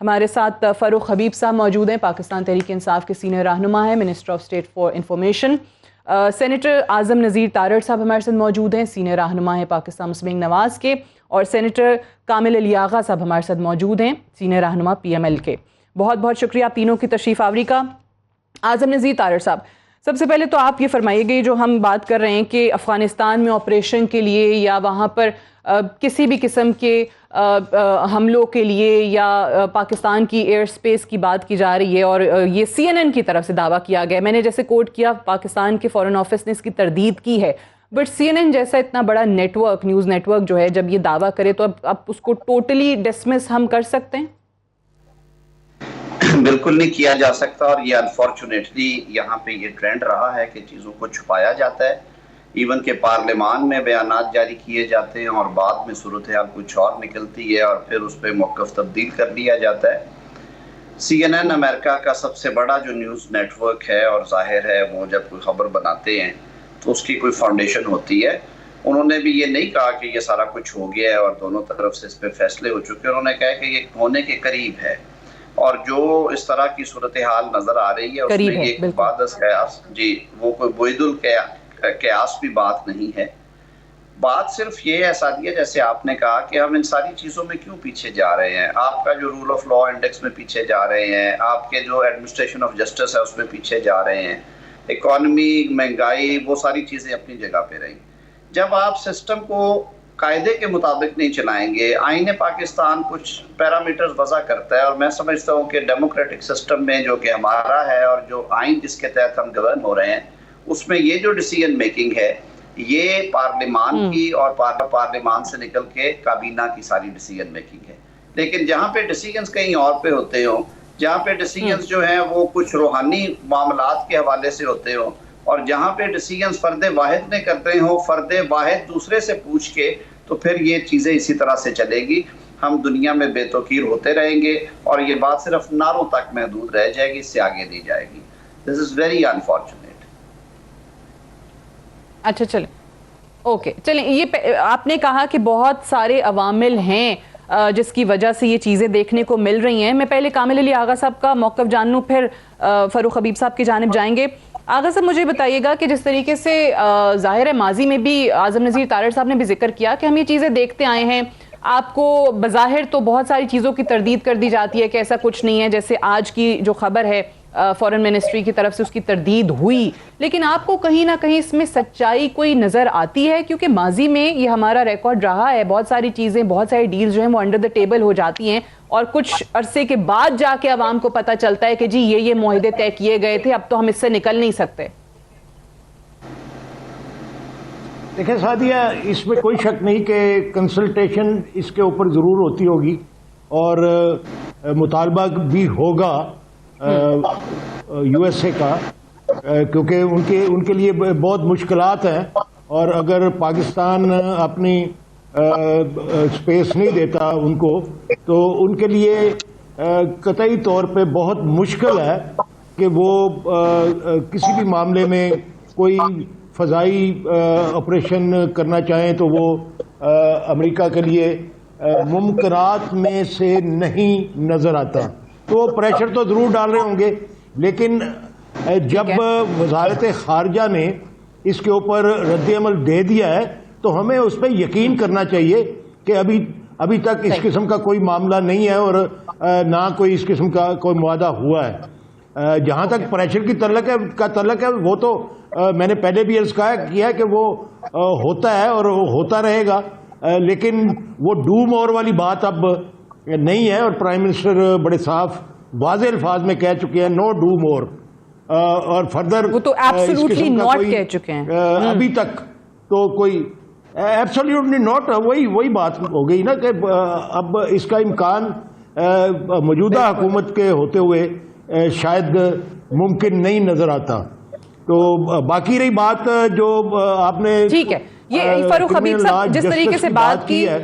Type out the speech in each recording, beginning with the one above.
ہمارے ساتھ فاروق حبیب صاحب موجود ہیں، پاکستان تحریک انصاف کے سینئر رہنما ہیں، minister of state for information. Senator Azam Nazir Tarar صاحب ہمارے ساتھ موجود ہیں، سینئر رہنما ہیں پاکستان مسلم لیگ نواز کے، اور سینیٹر کامل علی آغا صاحب ہمارے ساتھ موجود ہیں، سینئر رہنما پی ایم ایل کے۔ بہت بہت شکریہ آپ تینوں کی تشریف آوری کا۔ اعظم نذیر تارڑ صاحب، سب سے پہلے تو آپ یہ فرمائیے گا، جو ہم بات کر رہے ہیں کہ افغانستان میں آپریشن کے لیے یا وہاں پر کسی بھی قسم کے حملوں کے لیے یا پاکستان کی ایئر سپیس کی بات کی جا رہی ہے، اور یہ سی این این کی طرف سے دعویٰ کیا گیا ہے۔ میں نے جیسے کوٹ کیا، پاکستان کے فورن آفس نے اس کی تردید کی ہے، بٹ سی این این جیسا اتنا بڑا network, news network جو ہے، جب یہ دعویٰ کرے تو اب اس کو ٹوٹلی ڈسمس ہم کر سکتے ہیں؟ بالکل نہیں کیا جا سکتا، اور یہ انفارچونیٹلی یہاں پہ یہ ٹرینڈ رہا ہے کہ چیزوں کو چھپایا جاتا ہے، ایون کہ پارلیمان میں بیانات جاری کیے جاتے ہیں اور بعد میں صورتحال کچھ اور نکلتی ہے اور پھر اس پہ موقف تبدیل کر دیا جاتا ہے۔ سی این این امریکہ کا سب سے بڑا جو نیوز نیٹ ورک ہے، اور ظاہر ہے وہ جب کوئی خبر بناتے ہیں تو اس کی کوئی فاؤنڈیشن ہوتی ہے۔ انہوں نے بھی یہ نہیں کہا کہ یہ سارا کچھ ہو گیا ہے اور دونوں طرف سے اس پہ فیصلے ہو چکے، انہوں نے کہا کہ یہ ہونے کے قریب ہے، اور جو اس طرح کی صورتحال نظر آ رہی ہے اس میں ایک بعدس قیاس، جی وہ کوئی بعید القیاس بھی بات نہیں ہے۔ بات صرف یہ ہے سعدیہ، جیسے آپ نے کہا کہ ہم ان ساری چیزوں میں کیوں پیچھے جا رہے ہیں۔ آپ کا جو رول آف لا انڈیکس میں پیچھے جا رہے ہیں، آپ کے جو ایڈمنسٹریشن آف جسٹس ہے اس میں پیچھے جا رہے ہیں، اکانومی، مہنگائی، وہ ساری چیزیں اپنی جگہ پہ رہیں۔ جب آپ سسٹم کو قاعدے کے مطابق نہیں چلائیں گے، آئین پاکستان کچھ پیرامیٹرز وضع کرتا ہے، اور میں سمجھتا ہوں کہ ڈیموکریٹک سسٹم میں جو کہ ہمارا ہے اور جو آئین جس کے تحت ہم گورن ہو رہے ہیں، اس میں یہ جو ڈیسیژن میکنگ ہے یہ پارلیمان کی، اور پارلیمان سے نکل کے کابینہ کی ساری ڈیسیژن میکنگ ہے۔ لیکن جہاں پہ ڈیسیژنز کہیں اور پہ ہوتے ہوں، جہاں پہ ڈیسیژنز جو ہیں وہ کچھ روحانی معاملات کے حوالے سے ہوتے ہوں، اور جہاں پہ ڈیسیژنز فرد واحد نے کرتے ہوں، فرد واحد دوسرے سے پوچھ کے، تو پھر یہ چیزیں اسی طرح سے چلے گی، ہم دنیا میں بے توقیر ہوتے رہیں گے، اور یہ بات صرف نعروں تک محدود رہ جائے گی، اس سے آگے نہیں جائے گی۔ دس از ویری انفارچونیٹ۔ اچھا چلیں، اوکے چلیں، یہ آپ نے کہا کہ بہت سارے عوامل ہیں جس کی وجہ سے یہ چیزیں دیکھنے کو مل رہی ہیں۔ میں پہلے کامل علی آغا صاحب کا موقف جان لوں، پھر فاروق حبیب صاحب کی جانب جائیں گے۔ آغا صاحب مجھے بتائیے گا کہ جس طریقے سے ظاہر ہے ماضی میں بھی اعظم نذیر تارڑ صاحب نے بھی ذکر کیا کہ ہم یہ چیزیں دیکھتے آئے ہیں، آپ کو بظاہر تو بہت ساری چیزوں کی تردید کر دی جاتی ہے کہ ایسا کچھ نہیں ہے، جیسے آج کی جو خبر ہے فورن منسٹری کی طرف سے اس کی تردید ہوئی، لیکن آپ کو کہیں نہ کہیں اس میں سچائی کوئی نظر آتی ہے؟ کیونکہ ماضی میں یہ ہمارا ریکارڈ رہا ہے، بہت ساری چیزیں، بہت ساری ڈیل جو ہیں وہ انڈر دا ٹیبل ہو جاتی ہیں، اور کچھ عرصے کے بعد جا کے عوام کو پتہ چلتا ہے کہ جی یہ معاہدے طے کیے گئے تھے، اب تو ہم اس سے نکل نہیں سکتے۔ دیکھیں سعدیہ، اس میں کوئی شک نہیں کہ کنسلٹیشن اس کے اوپر ضرور ہوتی ہوگی، اور مطالبہ بھی ہوگا یو ایس اے کا، کیونکہ ان کے لیے بہت مشکلات ہیں، اور اگر پاکستان اپنی اسپیس نہیں دیتا ان کو، تو ان کے لیے قطعی طور پہ بہت مشکل ہے کہ وہ کسی بھی معاملے میں کوئی فضائی آپریشن کرنا چاہیں تو وہ امریکہ کے لیے ممکنات میں سے نہیں نظر آتا۔ تو وہ پریشر تو ضرور ڈال رہے ہوں گے، لیکن جب وزارت خارجہ نے اس کے اوپر رد عمل دے دیا ہے تو ہمیں اس پہ یقین کرنا چاہیے کہ ابھی تک اس قسم کا کوئی معاملہ نہیں ہے، اور نہ کوئی اس قسم کا کوئی معاہدہ ہوا ہے۔ جہاں تک پریشر کی تعلق ہے وہ تو میں نے پہلے بھی عرض کیا کہ وہ ہوتا ہے اور ہوتا رہے گا، لیکن وہ ڈو مور والی بات اب نہیں ہے، اور پرائم منسٹر بڑے صاف واضح الفاظ میں کہہ چکے ہیں نو ڈو مور، اور فردر وہ تو ایبسولوٹلی ناٹ کہہ چکے ہیں ابھی تک تو کوئی ایبسولوٹلی ناٹ، وہی بات ہو گئی نا کہ اب اس کا امکان موجودہ حکومت کے ہوتے ہوئے شاید ممکن نہیں نظر آتا۔ تو باقی رہی بات جو آپ نے، ٹھیک ہے، یہ فاروق حبیب صاحب جس طریقے سے بات کی ہے،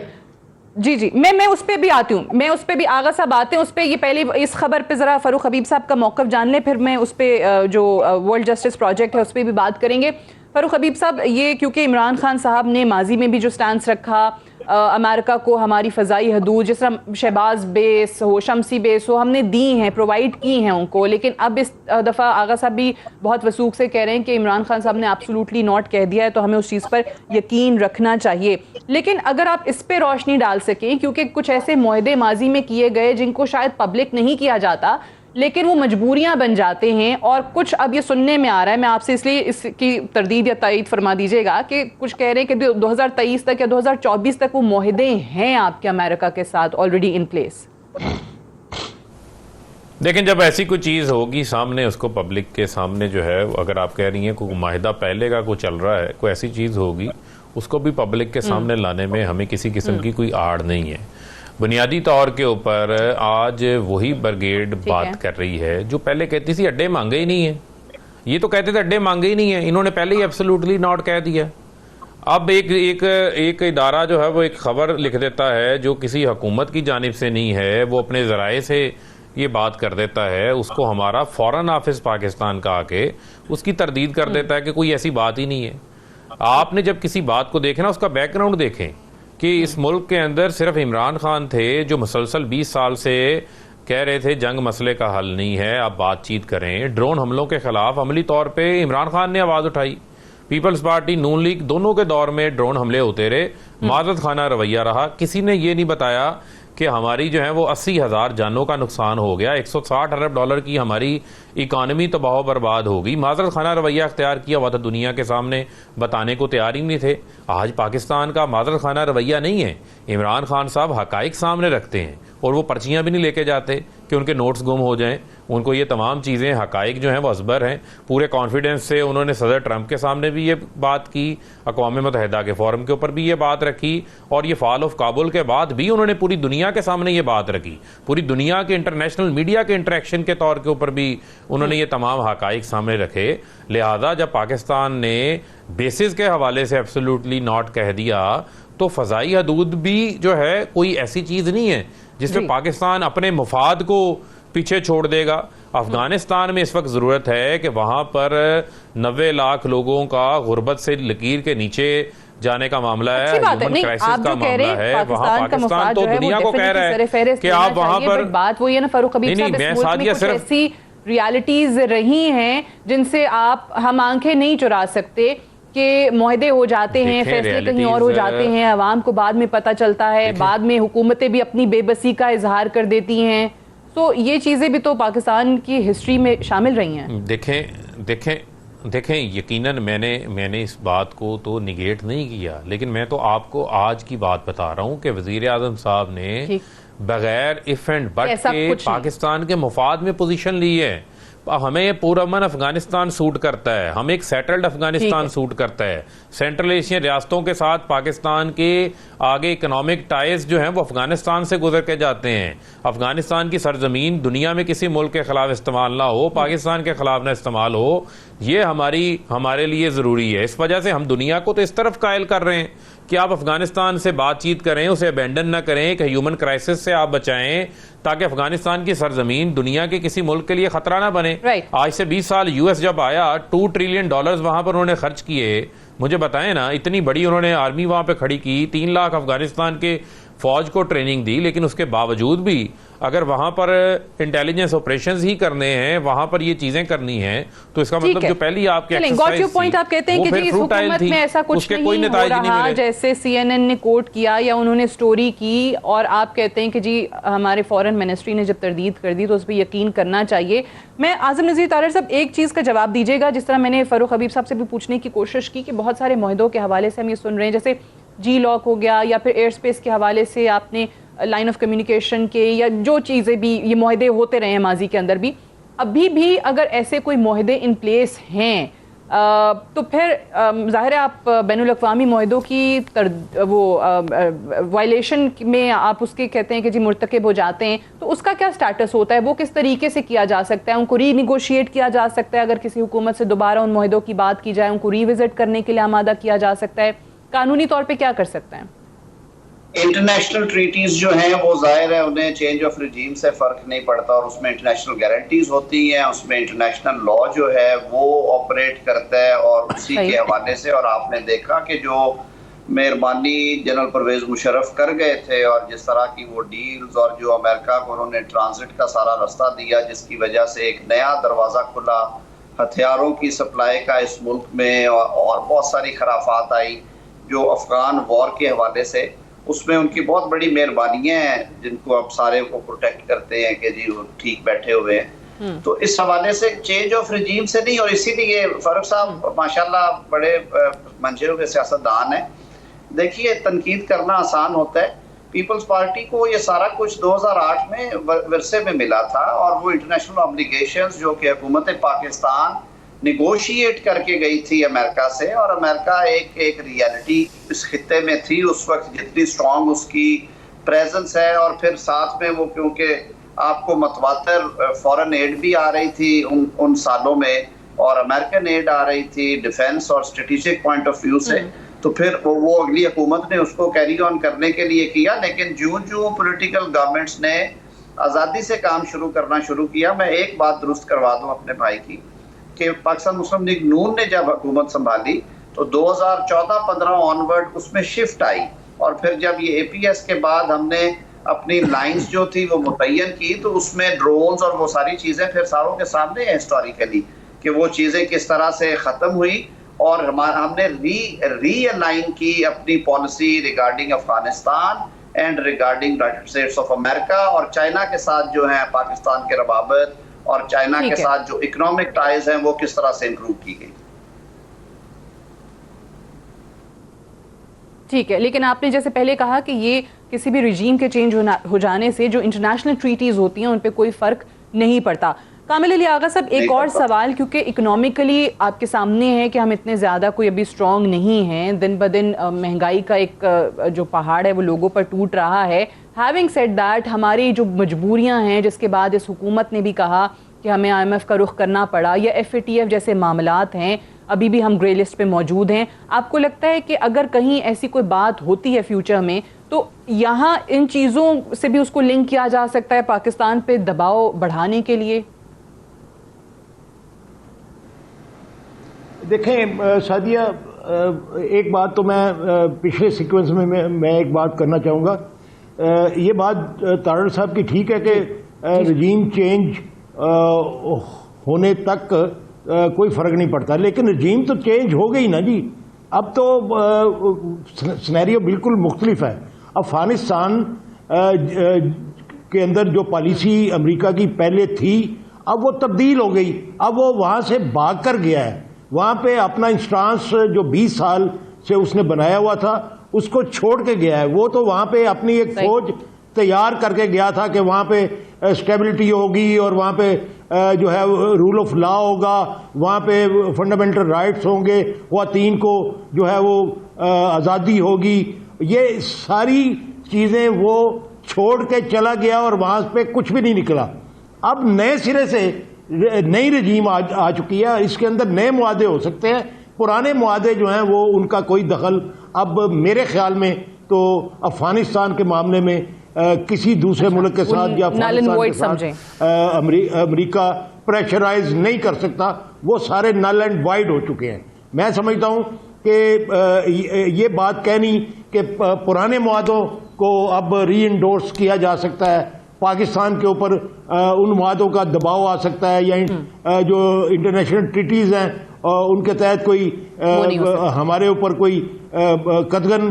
جی میں اس پہ بھی آتی ہوں، اس پہ بھی آغا صاحب آتے ہیں، اس پہ یہ پہلے اس خبر پہ ذرا فاروق حبیب صاحب کا موقف جان لیں، پھر میں اس پہ جو ورلڈ جسٹس پروجیکٹ ہے اس پہ بھی بات کریں گے۔ فاروق حبیب صاحب، یہ کیونکہ عمران خان صاحب نے ماضی میں بھی جو سٹانس رکھا، امریکہ کو ہماری فضائی حدود جس طرح شہباز بیس ہو, شمسی بیس ہو, ہم نے دی ہیں, پرووائڈ کی ہیں ان کو. لیکن اب اس دفعہ آغا صاحب بھی بہت وثوق سے کہہ رہے ہیں کہ عمران خان صاحب نے ایبسولوٹلی ناٹ کہہ دیا ہے, تو ہمیں اس چیز پر یقین رکھنا چاہیے. لیکن اگر آپ اس پہ روشنی ڈال سکیں, کیونکہ کچھ ایسے معاہدے ماضی میں کیے گئے جن کو شاید پبلک نہیں کیا جاتا لیکن وہ مجبوریاں بن جاتے ہیں, اور کچھ اب یہ سننے میں آ رہا ہے, میں آپ سے اس لیے اس کی تردید یا تائید فرما دیجیے گا, کہ کچھ کہہ رہے ہیں کہ 2023 تک یا 2024 تک وہ معاہدے ہیں آپ کے امریکہ کے ساتھ آلریڈی ان پلیس. دیکھیں, جب ایسی کوئی چیز ہوگی سامنے, اس کو پبلک کے سامنے جو ہے, اگر آپ کہہ رہی ہیں کوئی معاہدہ پہلے کا کوئی چل رہا ہے, کوئی ایسی چیز ہوگی, اس کو بھی پبلک کے سامنے لانے میں ہمیں کسی قسم کی کوئی آڑ نہیں ہے. بنیادی طور کے اوپر آج وہی برگیڈ بات کر رہی ہے جو پہلے کہتی تھی اڈے مانگے ہی نہیں ہیں. یہ تو کہتے تھے اڈے مانگے ہی نہیں ہیں, انہوں نے پہلے ہی ایبسولوٹلی ناٹ کہہ دیا. اب ایک ادارہ جو ہے وہ ایک خبر لکھ دیتا ہے جو کسی حکومت کی جانب سے نہیں ہے, وہ اپنے ذرائع سے یہ بات کر دیتا ہے, اس کو ہمارا فورن آفس پاکستان کا آ کے اس کی تردید کر دیتا ہے کہ کوئی ایسی بات ہی نہیں ہے. آپ نے جب کسی بات کو دیکھنا, اس کا بیک گراؤنڈ دیکھیں کہ اس ملک کے اندر صرف عمران خان تھے جو مسلسل 20 سال سے کہہ رہے تھے جنگ مسئلے کا حل نہیں ہے, آپ بات چیت کریں. ڈرون حملوں کے خلاف عملی طور پہ عمران خان نے آواز اٹھائی, پیپلز پارٹی, نون لیگ, دونوں کے دور میں ڈرون حملے ہوتے رہے, معذرت خانہ رویہ رہا. کسی نے یہ نہیں بتایا کہ ہماری جو ہے وہ 80,000 جانوں کا نقصان ہو گیا, 160 ارب ڈالر کی ہماری اکانومی تباہ و برباد ہوگی. معذرت خانہ رویہ اختیار کیا ہوا تھا, دنیا کے سامنے بتانے کو تیار ہی نہیں تھے. آج پاکستان کا معذرت خانہ رویہ نہیں ہے, عمران خان صاحب حقائق سامنے رکھتے ہیں, اور وہ پرچیاں بھی نہیں لے کے جاتے کہ ان کے نوٹس گم ہو جائیں. ان کو یہ تمام چیزیں, حقائق جو ہیں وہ ازبر ہیں. پورے کانفیڈنس سے انہوں نے صدر ٹرمپ کے سامنے بھی یہ بات کی, اقوام متحدہ کے فورم کے اوپر بھی یہ بات رکھی, اور یہ فال آف کابل کے بعد بھی انہوں نے پوری دنیا کے سامنے یہ بات رکھی. پوری دنیا کے انٹرنیشنل میڈیا کے انٹریکشن کے طور کے اوپر بھی انہوں نے یہ تمام حقائق سامنے رکھے. لہذا جب پاکستان نے بیسز کے حوالے سے ایبسولوٹلی ناٹ کہہ دیا, تو فضائی حدود بھی جو ہے کوئی ایسی چیز نہیں ہے جس میں پاکستان اپنے مفاد کو پیچھے چھوڑ دے گا. افغانستان میں اس وقت ضرورت ہے کہ وہاں پر 90 لاکھ لوگوں کا غربت سے لکیر کے نیچے جانے کا معاملہ ہے, ہیومن کرائسس کا معاملہ ہے. وہاں پاکستان تو دنیا کو کہہ رہا ہے کہ آپ وہاں پر, بات وہ یہ نا فاروق حبیب صاحب, اس ملک میں کچھ ایسی ریالٹیز رہی ہیں جن سے ہم آنکھیں نہیں چرا سکتے کہ معاہدے ہو جاتے ہیں, فیصلے کہیں اور ہو جاتے ہیں, عوام کو بعد میں پتہ چلتا ہے, بعد میں حکومتیں بھی اپنی بے بسی کا اظہار کر دیتی ہیں. تو یہ چیزیں بھی تو پاکستان کی ہسٹری میں شامل رہی ہیں. دیکھیں یقیناً میں نے اس بات کو تو نگیٹ نہیں کیا, لیکن میں تو آپ کو آج کی بات بتا رہا ہوں کہ وزیر اعظم صاحب نے بغیر اف اینڈ بٹ کے پاکستان کے مفاد میں پوزیشن لی ہے. ہمیں پرامن افغانستان سوٹ کرتا ہے, ہمیں ایک سیٹلڈ افغانستان سوٹ کرتا ہے. سینٹرل ایشین ریاستوں کے ساتھ پاکستان کے آگے اکنامک ٹائز جو ہیں وہ افغانستان سے گزر کے جاتے ہیں. افغانستان کی سرزمین دنیا میں کسی ملک کے خلاف استعمال نہ ہو, پاکستان کے خلاف نہ استعمال ہو, یہ ہمارے لیے ضروری ہے. اس وجہ سے ہم دنیا کو تو اس طرف قائل کر رہے ہیں کہ آپ افغانستان سے بات چیت کریں, اسے ابینڈن نہ کریں, کہ ہیومن کرائسس سے آپ بچائیں تاکہ افغانستان کی سرزمین دنیا کے کسی ملک کے لیے خطرہ نہ بنے. آج سے 20 سال یو ایس جب آیا, $2 ٹریلین وہاں پر انہوں نے خرچ کیے. مجھے بتائیں نا, اتنی بڑی انہوں نے آرمی وہاں پہ کھڑی کی, 3 لاکھ افغانستان کے فوج کو ٹریننگ دی, لیکن اس کے باوجود بھی اگر وہاں پر انٹیلیجنس آپریشنز ہی کرنے ہیں, وہاں پر یہ چیزیں کرنی ہیں, تو اس کا مطلب جو پہلی آپ کے ایکسرسائز تھی آپ کہتے ہیں کہ جی اس حکومت میں ایسا کچھ نہیں ہو رہا جیسے CNN نے کوٹ کیا یا انہوں نے سٹوری کی, اور آپ کہتے ہیں کہ جی ہمارے فورن منسٹری نے جب تردید کر دی تو اس پہ یقین کرنا چاہیے. میں اعظم نذیر طاہر صاحب ایک چیز کا جواب دیجیے گا, جس طرح میں نے فاروق حبیب صاحب سے بھی پوچھنے کی کوشش کی کہ بہت سارے معاہدوں کے حوالے سے ہم یہ سن رہے ہیں, جیسے جی لاک ہو گیا, یا پھر ایئر سپیس کے حوالے سے آپ نے لائن آف کمیونیکیشن کے, یا جو چیزیں بھی یہ معاہدے ہوتے رہے ہیں ماضی کے اندر بھی, ابھی بھی اگر ایسے کوئی معاہدے ان پلیس ہیں تو پھر ظاہر ہے آپ بین الاقوامی معاہدوں کی وائلیشن میں آپ اس کے کہتے ہیں کہ جی مرتکب ہو جاتے ہیں, تو اس کا کیا سٹیٹس ہوتا ہے, وہ کس طریقے سے کیا جا سکتا ہے, ان کو ری نیگوشیٹ کیا جا سکتا ہے, اگر کسی حکومت سے دوبارہ ان معاہدوں کی بات کی جائے ان کو ری وزٹ کرنے کے لیے آمادہ کیا جا سکتا ہے, قانونی طور پہ کیا کر سکتے ہیں؟ انٹرنیشنل ٹریٹیز جو ہیں وہ ظاہر ہے انہیں چینج آف ریجیم سے فرق نہیں پڑتا, اور اس میں انٹرنیشنل گارنٹیز ہوتی ہیں, اس میں انٹرنیشنل لا جو ہے وہ آپریٹ کرتا ہے, اور اسی کے حوالے سے, اور آپ نے دیکھا کہ جو مہربانی جنرل پرویز مشرف کر گئے تھے، اور جس طرح کی وہ ڈیلز اور جو امریکہ کو انہوں نے ٹرانزٹ کا سارا راستہ دیا، جس کی وجہ سے ایک نیا دروازہ کھلا ہتھیاروں کی سپلائی کا اس ملک میں، اور بہت ساری خرافات آئی جو افغان وار کے حوالے سے، اس میں ان کی بہت بڑی مہربانیاں ہیں جن کو اب سارے کو پروٹیکٹ کرتے ہیں کہ جی وہ ٹھیک بیٹھے ہوئے ہیں۔ تو اس حوالے سے چینج آف رجیم سے نہیں، اور اسی لیے فاروق صاحب ماشاءاللہ بڑے منجے ہوئے سیاستدان ہیں۔ دیکھیے تنقید کرنا آسان ہوتا ہے، پیپلز پارٹی کو یہ سارا کچھ 2008 میں ورثے میں ملا تھا، اور وہ انٹرنیشنل آبلیگیشنز جو کہ حکومت پاکستان نیگوشیٹ کر کے گئی تھی امریکہ سے، اور امریکہ ایک ریالٹی اس خطے میں تھی اس وقت، جتنی سٹرونگ اس کی پریزنس ہے، اور پھر ساتھ میں وہ کیونکہ آپ کو متواتر فورن ایڈ بھی آ رہی تھی ان سالوں میں، اور امریکن ایڈ آ رہی تھی ڈیفینس اور اسٹریٹجک پوائنٹ آف ویو سے، تو پھر وہ اگلی حکومت نے اس کو کیری آن کرنے کے لیے کیا۔ لیکن جو پولیٹیکل گورنمنٹس نے آزادی سے کام کرنا شروع کیا، میں ایک بات درست کروا دوں اپنے بھائی کی، کہ پاکستان مسلم لیگ نون نے جب حکومت سنبھالی تو 2014-15 آنورڈ اس میں شفٹ آئی، اور پھر جب یہ اے پی ایس کے بعد ہم نے اپنی لائنز جو تھی وہ متعین کی، تو اس میں ڈرونز اور وہ ساری چیزیں پھر ساروں کے سامنے ہیں ہسٹوریکلی کہ وہ چیزیں کس طرح سے ختم ہوئی، اور ہم نے ری الائن کی اپنی policy regarding Afghanistan and regarding United States of America, اور چائنا کے ساتھ جو ہیں پاکستان کے روابط، اور چائنا کے ساتھ جو اکنامک ٹائز ہیں وہ کس طرح سے امپروو کی گئی۔ ٹھیک ہے، لیکن آپ نے جیسے پہلے کہا کہ یہ کسی بھی رجیم کے چینج ہو جانے سے جو انٹرنیشنل ٹریٹیز ہوتی ہیں ان پہ کوئی فرق نہیں پڑتا۔ کامل علی آغا صاحب، ایک اور سوال، کیونکہ اکنامیکلی آپ کے سامنے ہے کہ ہم اتنے زیادہ کوئی ابھی اسٹرانگ نہیں ہیں، دن بدن مہنگائی کا ایک جو پہاڑ ہے وہ لوگوں پر ٹوٹ رہا ہے۔ ہیونگ سیڈ دیٹ، ہماری جو مجبوریاں ہیں جس کے بعد اس حکومت نے بھی کہا کہ ہمیں آئی ایم ایف کا رخ کرنا پڑا، یا ایف اے ٹی ایف جیسے معاملات ہیں، ابھی بھی ہم گرے لسٹ پہ موجود ہیں۔ آپ کو لگتا ہے کہ اگر کہیں ایسی کوئی بات ہوتی ہے فیوچر میں تو یہاں ان چیزوں سے بھی اس کو لنک کیا جا سکتا ہے پاکستان پہ دباؤ بڑھانے کے لیے؟ دیکھیں سعدیہ، ایک بات تو میں پچھلے سیکوینس میں ایک بات کرنا چاہوں گا۔ یہ بات تارڑ صاحب کی ٹھیک ہے کہ رجیم چینج ہونے تک کوئی فرق نہیں پڑتا، لیکن رجیم تو چینج ہو گئی نا جی، اب تو سینیریو بالکل مختلف ہے۔ افغانستان کے اندر جو پالیسی امریکہ کی پہلے تھی اب وہ تبدیل ہو گئی، اب وہ وہاں سے بھاگ کر گیا ہے، وہاں پہ اپنا انسٹانس جو 20 سال سے اس نے بنایا ہوا تھا اس کو چھوڑ کے گیا ہے۔ وہ تو وہاں پہ اپنی ایک فوج تیار کر کے گیا تھا کہ وہاں پہ اسٹیبلٹی ہوگی، اور وہاں پہ جو ہے رول آف لا ہوگا، وہاں پہ فنڈامنٹل رائٹس ہوں گے، خواتین کو جو ہے وہ آزادی ہوگی، یہ ساری چیزیں وہ چھوڑ کے چلا گیا، اور وہاں پہ کچھ بھی نہیں نکلا۔ اب نئے سرے سے نئی رجیم آ چکی ہے، اس کے اندر نئے معاہدے ہو سکتے ہیں، پرانے معاہدے جو ہیں وہ ان کا کوئی دخل اب میرے خیال میں تو افغانستان کے معاملے میں کسی دوسرے ملک کے ساتھ یا افغانستان کے ساتھ امریکہ پریشرائز نہیں کر سکتا، وہ سارے نل اینڈ وائڈ ہو چکے ہیں۔ میں سمجھتا ہوں کہ یہ بات کہنی کہ پرانے معاہدوں کو اب ری انڈورس کیا جا سکتا ہے، پاکستان کے اوپر ان معاہدوں کا دباؤ آ سکتا ہے، یا جو انٹرنیشنل ٹریٹیز ہیں ان کے تحت کوئی ہمارے اوپر کوئی قدغن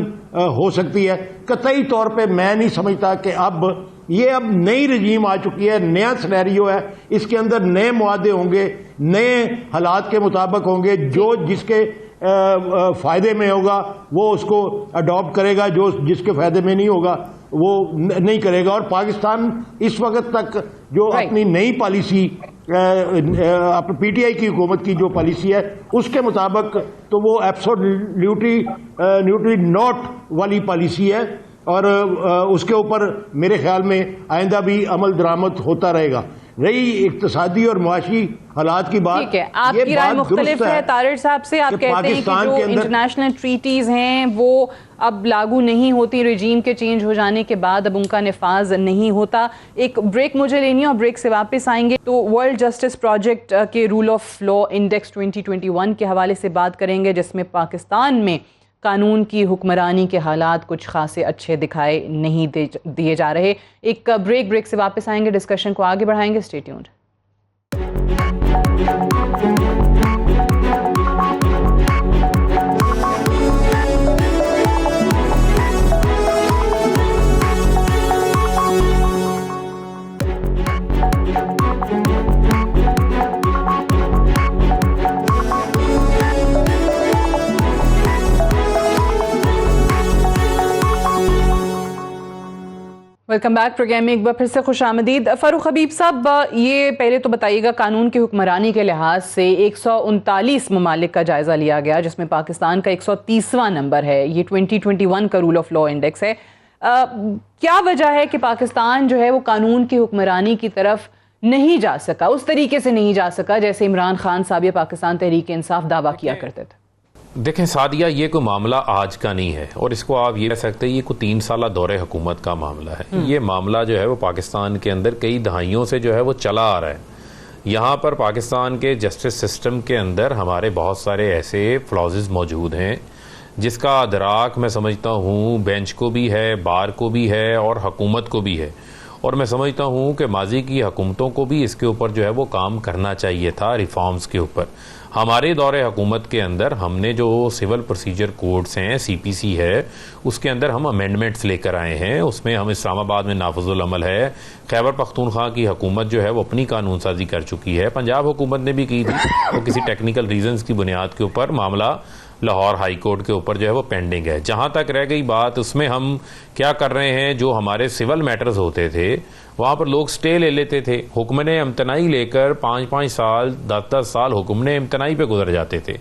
ہو سکتی ہے، قطعی طور پہ میں نہیں سمجھتا کہ اب نئی رجیم آ چکی ہے، نیا سینیریو ہے، اس کے اندر نئے معاہدے ہوں گے، نئے حالات کے مطابق ہوں گے، جو جس کے فائدے میں ہوگا وہ اس کو اڈاپٹ کرے گا، جو جس کے فائدے میں نہیں ہوگا وہ نہیں کرے گا۔ اور پاکستان اس وقت تک جو اپنی نئی پالیسی پی ٹی آئی کی حکومت کی جو پالیسی ہے اس کے مطابق تو وہ ایبسولوٹلی ناٹ والی پالیسی ہے، اور اس کے اوپر میرے خیال میں آئندہ بھی عمل درآمد ہوتا رہے گا۔ رہی اقتصادی اور معاشی حالات کی بات، ٹھیک ہے، آپ کی رائے مختلف ہے طارڑ صاحب سے، آپ کہتے ہیں کہ جو انٹرنیشنل ٹریٹیز ہیں وہ اب لاگو نہیں ہوتی، رجیم کے چینج ہو جانے کے بعد اب ان کا نفاذ نہیں ہوتا۔ ایک بریک مجھے لینی ہے اور بریک سے واپس آئیں گے تو ورلڈ جسٹس پروجیکٹ کے رول آف لا انڈیکس 2021 کے حوالے سے بات کریں گے، جس میں پاکستان میں قانون کی حکمرانی کے حالات کچھ خاصے اچھے دکھائے نہیں دیے جا رہے. ایک بریک سے واپس آئیں گے, ڈسکشن کو آگے بڑھائیں گے. Stay tuned. Welcome back. Programme میں ایک بار پھر سے خوش آمدید. فاروق حبیب صاحب, یہ پہلے تو بتائیے گا, قانون کی حکمرانی کے لحاظ سے 139 ممالک کا جائزہ لیا گیا جس میں پاکستان کا 130واں نمبر ہے. یہ 2021 کا رول آف لا انڈیکس ہے. کیا وجہ ہے کہ پاکستان جو ہے وہ قانون کی حکمرانی کی طرف نہیں جا سکا, اس طریقے سے نہیں جا سکا جیسے عمران خان صاحب یا پاکستان تحریک انصاف دعویٰ کیا کرتے تھے؟ دیکھیں سعدیہ, یہ کوئی معاملہ آج کا نہیں ہے, اور اس کو آپ یہ کہہ سکتے ہیں یہ کوئی 3 سالہ دور حکومت کا معاملہ ہے. یہ معاملہ جو ہے وہ پاکستان کے اندر کئی دہائیوں سے جو ہے وہ چلا آ رہا ہے. یہاں پر پاکستان کے جسٹس سسٹم کے اندر ہمارے بہت سارے ایسے فلازز موجود ہیں جس کا ادراک میں سمجھتا ہوں بینچ کو بھی ہے, بار کو بھی ہے, اور حکومت کو بھی ہے. اور میں سمجھتا ہوں کہ ماضی کی حکومتوں کو بھی اس کے اوپر جو ہے وہ کام کرنا چاہیے تھا, ریفارمز کے اوپر. ہمارے دور حکومت کے اندر ہم نے جو سول پروسیجر کوڈز ہیں, CPC ہے, اس کے اندر ہم امینڈمنٹس لے کر آئے ہیں. اس میں ہم اسلام آباد میں نافذ العمل ہے. خیبر پختونخوا کی حکومت جو ہے وہ اپنی قانون سازی کر چکی ہے. پنجاب حکومت نے بھی کی تھی, وہ کسی ٹیکنیکل ریزنز کی بنیاد کے اوپر معاملہ لاہور ہائی کورٹ کے اوپر جو ہے وہ پینڈنگ ہے. جہاں تک رہ گئی بات, اس میں ہم کیا کر رہے ہیں, جو ہمارے سول میٹرز ہوتے تھے وہاں پر لوگ سٹے لے لیتے تھے, حکمن امتناعی لے کر 5-5 سال 10-10 سال حکمن امتناعی پہ گزر جاتے تھے.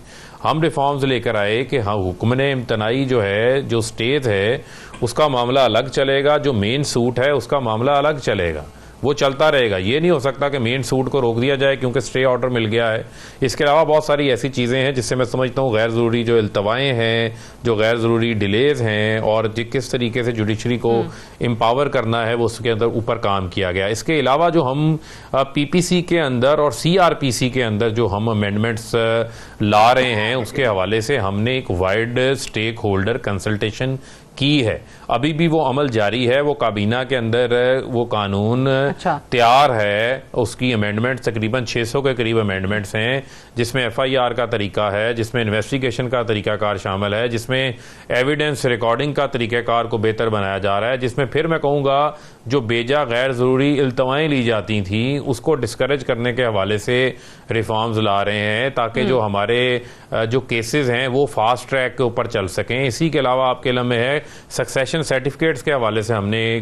ہم ریفارمز لے کر آئے کہ ہاں حکمن امتناعی جو ہے, جو سٹیز ہے, اس کا معاملہ الگ چلے گا, جو مین سوٹ ہے اس کا معاملہ الگ چلے گا, وہ چلتا رہے گا. یہ نہیں ہو سکتا کہ مین سوٹ کو روک دیا جائے کیونکہ سٹے آرڈر مل گیا ہے. اس کے علاوہ بہت ساری ایسی چیزیں ہیں جس سے میں سمجھتا ہوں غیر ضروری جو التوائیں ہیں, جو غیر ضروری ڈیلیز ہیں, اور کس طریقے سے جوڈیشری کو امپاور کرنا ہے, وہ اس کے اندر اوپر کام کیا گیا. اس کے علاوہ جو ہم PPC کے اندر اور CRPC کے اندر جو ہم امینڈمنٹس لا رہے ہیں, اس کے حوالے سے ہم نے ایک وائڈ اسٹیک ہولڈر کنسلٹیشن کی ہے. ابھی بھی وہ عمل جاری ہے. وہ کابینہ کے اندر وہ قانون تیار ہے, اس کی امینڈمنٹ تقریباً 600 کے قریب امینڈمنٹس ہیں, جس میں FIR کا طریقہ ہے, جس میں انویسٹیگیشن کا طریقہ کار شامل ہے, جس میں ایویڈنس ریکارڈنگ کا طریقہ کار کو بہتر بنایا جا رہا ہے, جس میں پھر میں کہوں گا جو بیجا غیر ضروری التوائیں لی جاتی تھیں اس کو ڈسکریج کرنے کے حوالے سے ریفارمز لا رہے ہیں تاکہ جو ہمارے جو کیسز ہیں وہ فاسٹ ٹریک کے اوپر چل سکیں. اسی کے علاوہ آپ کے علم میں ہے سکسیشن سرٹیفکیٹس کے حوالے سے ہم نے